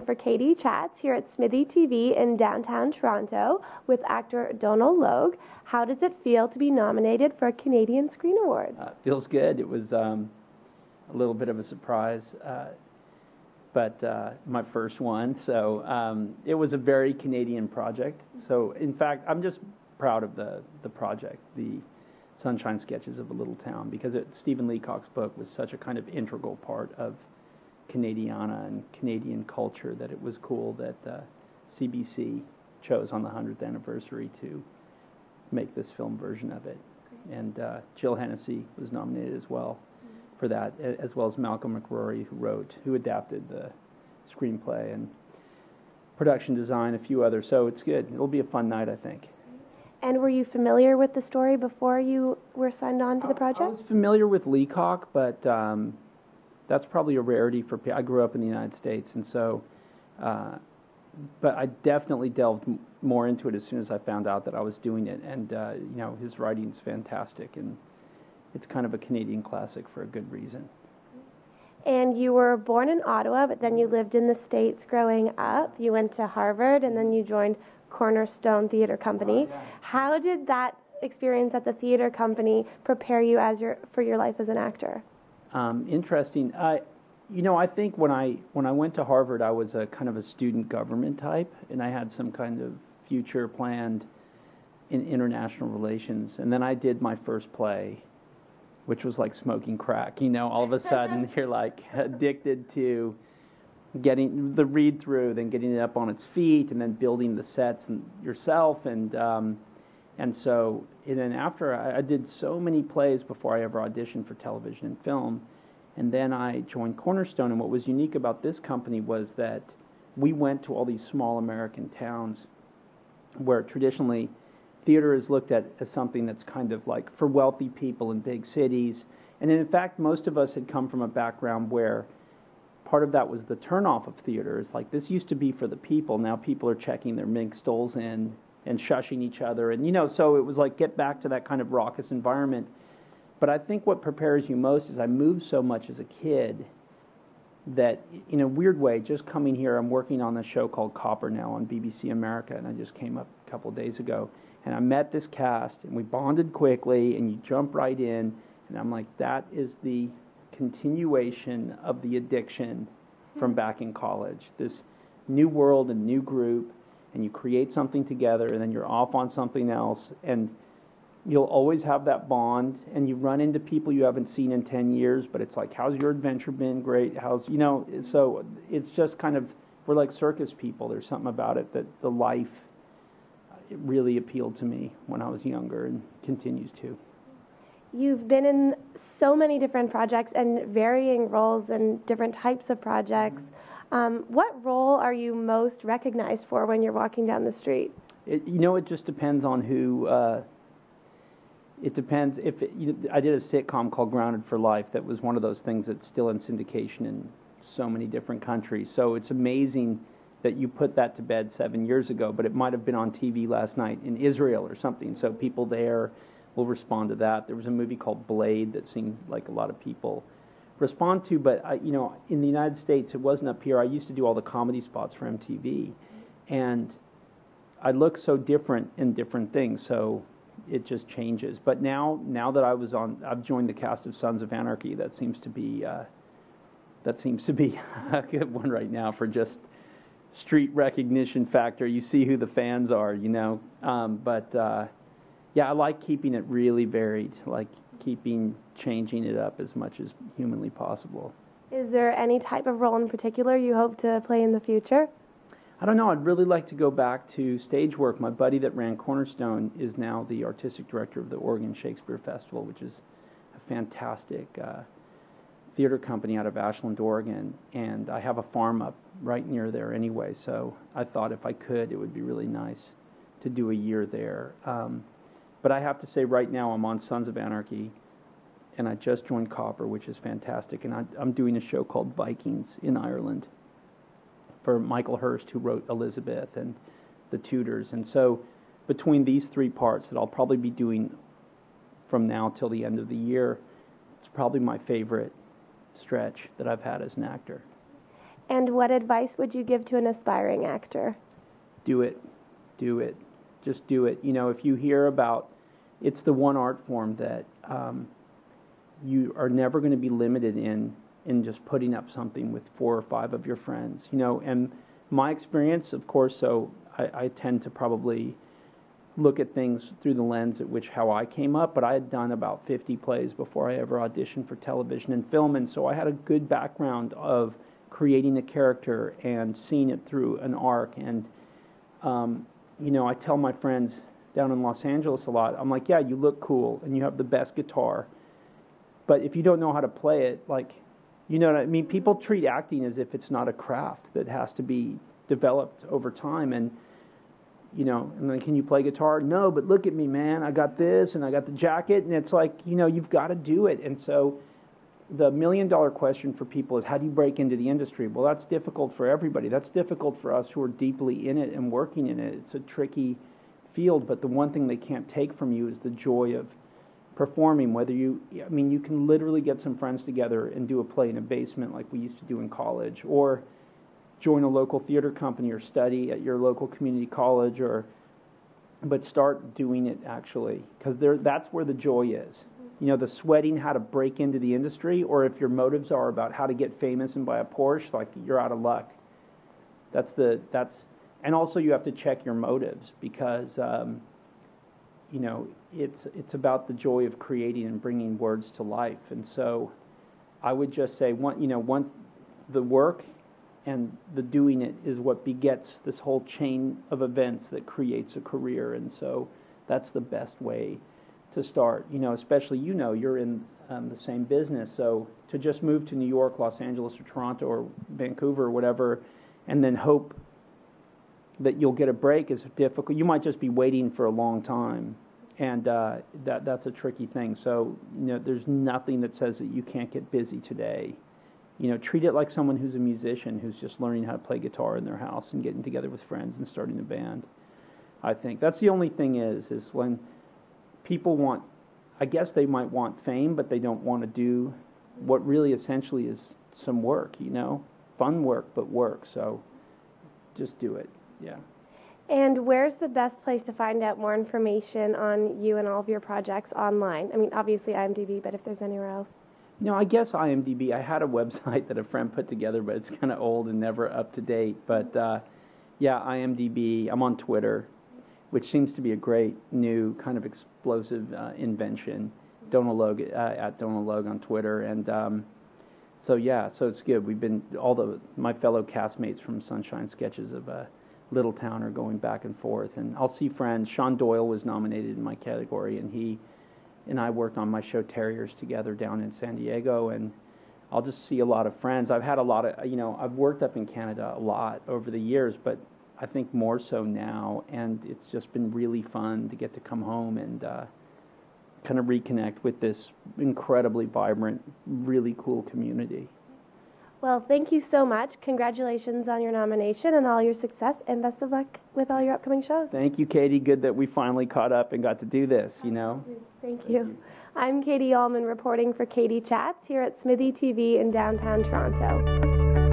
for Katie Chats here at SMITHEE TV in downtown Toronto with actor Donal Logue. How does it feel to be nominated for a Canadian Screen Award? Feels good. It was a little bit of a surprise, but my first one. So it was a very Canadian project. So in fact, I'm just proud of the project, the Sunshine Sketches of a Little Town, because Stephen Leacock's book was such a kind of integral part of Canadiana and Canadian culture that it was cool that CBC chose on the 100th anniversary to make this film version of it. And Jill Hennessy was nominated as well for that, as well as Malcolm McRory, who adapted the screenplay and production design, a few others. So it's good. It'll be a fun night, I think. And were you familiar with the story before you were signed on to the project? I was familiar with Leacock, but that's probably a rarity for people. I grew up in the United States, and so, but I definitely delved more into it as soon as I found out that I was doing it. And you know, his writing's fantastic, and it's kind of a Canadian classic for a good reason. And you were born in Ottawa, but then you lived in the States growing up. You went to Harvard, and then you joined Cornerstone Theatre Company. How did that experience at the theater company prepare you for your life as an actor? Interesting. You know, I think when I went to Harvard, I was a kind of a student government type, and I had some kind of future planned in international relations. And then I did my first play, which was like smoking crack. You know, all of a sudden you're like addicted to getting the read through, then getting it up on its feet, and then building the sets and yourself. And so, and then after I did so many plays before I ever auditioned for television and film. And then I joined Cornerstone, and what was unique about this company was that we went to all these small American towns where traditionally theater is looked at as something that's kind of like for wealthy people in big cities. And in fact, most of us had come from a background where part of that was the turnoff of theater. It's like, this used to be for the people. Now people are checking their mink stoles in and shushing each other. And, you know, so it was like, get back to that kind of raucous environment. But I think what prepares you most is I moved so much as a kid that, in a weird way, just coming here, I'm working on a show called Copper now on BBC America, and I just came up a couple of days ago. And I met this cast, and we bonded quickly, and you jump right in. And I'm like, that is the continuation of the addiction from back in college. This new world and new group, and you create something together, and then you're off on something else, and you'll always have that bond, and you run into people you haven't seen in 10 years, but it's like, how's your adventure been? Great. How's, you know, so it's just kind of, we're like circus people. There's something about it that the life, it really appealed to me when I was younger and continues to. You've been in so many different projects and varying roles and different types of projects. What role are you most recognized for when you're walking down the street? You know, it just depends on who. It depends. I did a sitcom called Grounded for Life that was one of those things that's still in syndication in so many different countries. So it's amazing that you put that to bed 7 years ago, but it might have been on TV last night in Israel or something. So people there will respond to that. There was a movie called Blade that seemed like a lot of people respond to, but you know, in the United States, it wasn't up here. I used to do all the comedy spots for MTV, and I look so different in different things, so it just changes. But now that I've joined the cast of Sons of Anarchy. That seems to be a good one right now for just street recognition factor. You see who the fans are, you know. Yeah, I like keeping it really varied, like changing it up as much as humanly possible. Is there any type of role in particular you hope to play in the future? I don't know. I'd really like to go back to stage work. My buddy that ran Cornerstone is now the artistic director of the Oregon Shakespeare Festival, which is a fantastic theater company out of Ashland, Oregon. And I have a farm up right near there anyway, so I thought if I could, it would be really nice to do a year there. But I have to say right now I'm on Sons of Anarchy, and I just joined Copper, which is fantastic. And I'm doing a show called Vikings in Ireland for Michael Hurst, who wrote Elizabeth and The Tudors. And so between these three parts that I'll probably be doing from now till the end of the year, it's probably my favorite stretch that I've had as an actor. And what advice would you give to an aspiring actor? Do it. Do it. Just do it. You know, if you hear about, it's the one art form that you are never going to be limited in just putting up something with 4 or 5 of your friends. You know, and my experience, of course, so I tend to probably look at things through the lens at which how I came up, but I had done about 50 plays before I ever auditioned for television and film, and so I had a good background of creating a character and seeing it through an arc. And you know, I tell my friends down in Los Angeles a lot, I'm like, yeah, you look cool and you have the best guitar, but if you don't know how to play it, like, you know what I mean? People treat acting as if it's not a craft that has to be developed over time. And you know, I'm like, can you play guitar? No, but look at me, man. I got this and I got the jacket. And it's like, you know, you've got to do it. And so the $1 million question for people is, how do you break into the industry? Well, that's difficult for everybody. That's difficult for us who are deeply in it and working in it. It's a tricky field, but the one thing they can't take from you is the joy of performing. Whether you, I mean, you can literally get some friends together and do a play in a basement like we used to do in college, or join a local theater company or study at your local community college, but start doing it actually, because that's where the joy is. You know, the sweating how to break into the industry, or if your motives are about how to get famous and buy a Porsche, like, you're out of luck. And also you have to check your motives, because you know, it's about the joy of creating and bringing words to life. And so I would just say, once the work and the doing it is what begets this whole chain of events that creates a career. And so that's the best way to start. You know, especially, you know, you're in the same business. So to just move to New York, Los Angeles, or Toronto, or Vancouver, or whatever, and then hope that you'll get a break is difficult. You might just be waiting for a long time. And that's a tricky thing. So, you know, there's nothing that says that you can't get busy today. You know, treat it like someone who's a musician who's just learning how to play guitar in their house and getting together with friends and starting a band. I think that's the only thing is when people want, I guess they might want fame, but they don't want to do what really essentially is some work, you know, fun work, but work. So just do it. Yeah. And where's the best place to find out more information on you and all of your projects online? I mean, obviously IMDb, but if there's anywhere else. No, I guess IMDb. I had a website that a friend put together, but it's kind of old and never up to date. But yeah, IMDb. I'm on Twitter, which seems to be a great new kind of explosive invention. Donal Logue at Donal Logue on Twitter, and so yeah, so it's good. We've been my fellow castmates from Sunshine Sketches of Little Town are going back and forth, and I'll see friends. Sean Doyle was nominated in my category, and he and I worked on my show Terriers together down in San Diego, and I'll just see a lot of friends. I've had a lot of, you know, I've worked up in Canada a lot over the years, but I think more so now, and it's just been really fun to get to come home and kind of reconnect with this incredibly vibrant, really cool community. Well, thank you so much. Congratulations on your nomination and all your success, and best of luck with all your upcoming shows. Thank you, Katie. Good that we finally caught up and got to do this, you know. Thank you. I'm Katie Uhlmann reporting for Katie Chats here at SMITHEE TV in downtown Toronto.